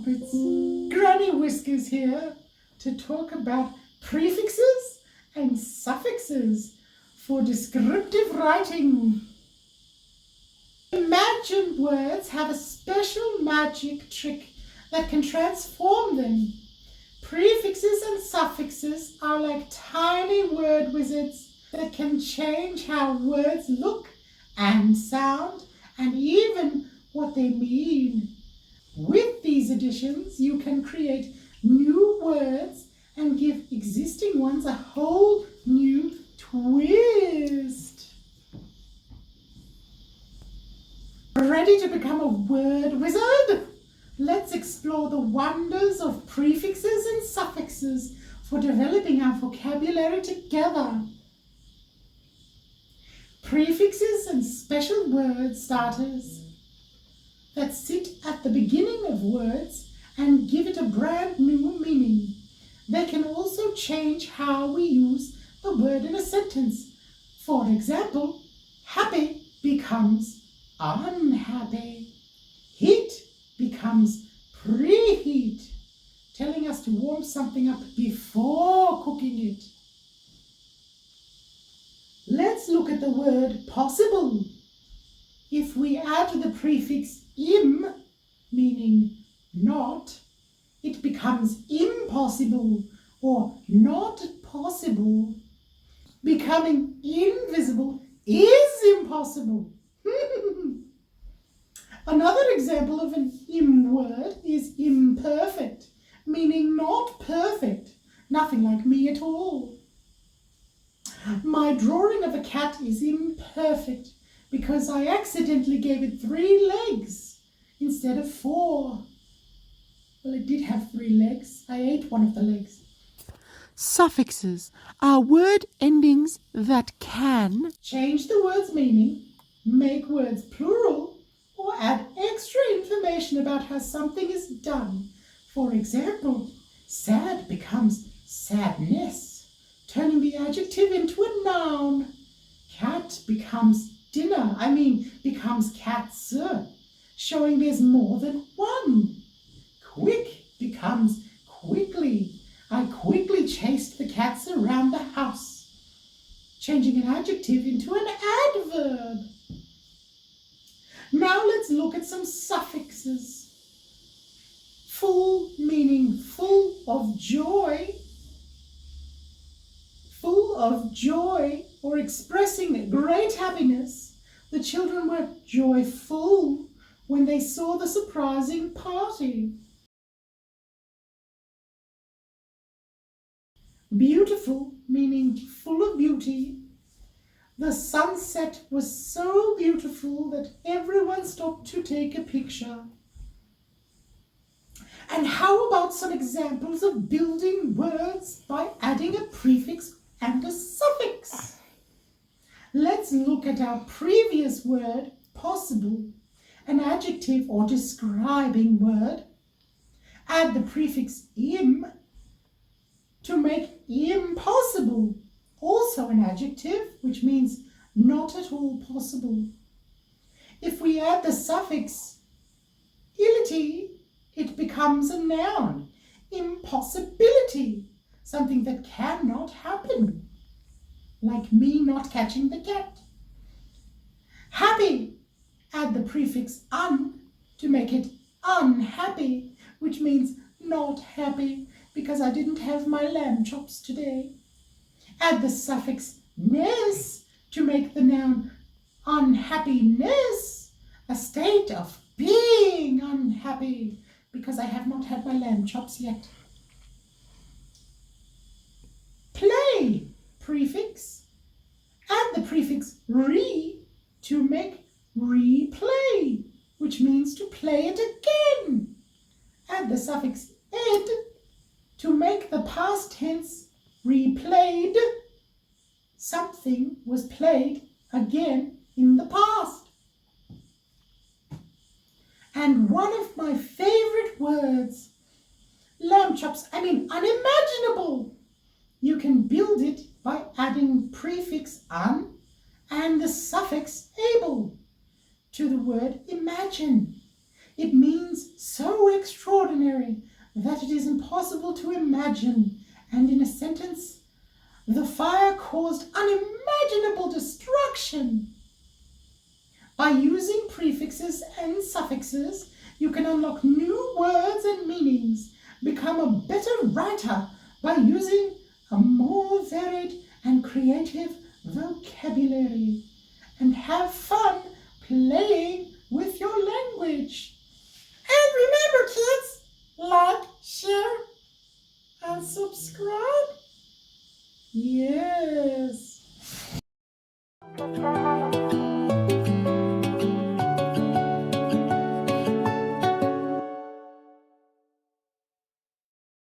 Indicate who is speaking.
Speaker 1: It's Granny Whiskers here to talk about prefixes and suffixes for descriptive writing. Imagined words have a special magic trick that can transform them. Prefixes and suffixes are like tiny word wizards that can change how words look and sound and even what they mean. With these additions, you can create new words and give existing ones a whole new twist. Ready to become a word wizard? Let's explore the wonders of prefixes and suffixes for developing our vocabulary together. Prefixes and special word starters that sit at the beginning of words and give it a brand new meaning. They can also change how we use the word in a sentence. For example, happy becomes unhappy. Heat becomes preheat, telling us to warm something up before cooking it. Let's look at the word possible. If we add the prefix im, meaning not, it becomes impossible or not possible. Becoming invisible is impossible. Another example of an im word is imperfect, meaning not perfect, nothing like me at all. My drawing of a cat is imperfect because I accidentally gave it 3 legs instead of 4. Well, it did have 3 legs. I ate one of the legs.
Speaker 2: Suffixes are word endings that can
Speaker 1: change the word's meaning, make words plural, or add extra information about how something is done. For example, sad becomes sadness, turning the adjective into a noun. Cat becomes becomes cats, showing there's more than one. Quick becomes quickly. I quickly chased the cats around the house, changing an adjective into an adverb. Now let's look at some suffixes. Full meaning full of joy. Full of joy, or expressing great happiness. The children were joyful when they saw the surprising party. Beautiful, meaning full of beauty. The sunset was so beautiful that everyone stopped to take a picture. And how about some examples of building words by adding a prefix and a suffix? Let's look at our previous word, possible, an adjective or describing word. Add the prefix im to make impossible, also an adjective, which means not at all possible. If we add the suffix ility, it becomes a noun, impossibility, something that cannot happen, like me not catching the cat. Happy, add the prefix un to make it unhappy, which means not happy because I didn't have my lamb chops today. Add the suffix ness to make the noun unhappiness, a state of being unhappy because I have not had my lamb chops yet. Play, prefix. Add the prefix re to make replay, which means to play it again. Add the suffix ed to make the past tense replayed. Something was played again in the past. And one of my favorite words, lamb chops, unimaginable. You can build it by adding prefix un and the suffix able to the word imagine. It means so extraordinary that it is impossible to imagine, and in a sentence, the fire caused unimaginable destruction. By using prefixes and suffixes, you can unlock new words and meanings, become a better writer by using a more varied and creative vocabulary, and have fun playing with your language. And remember, kids, like, share, and subscribe. Yeah.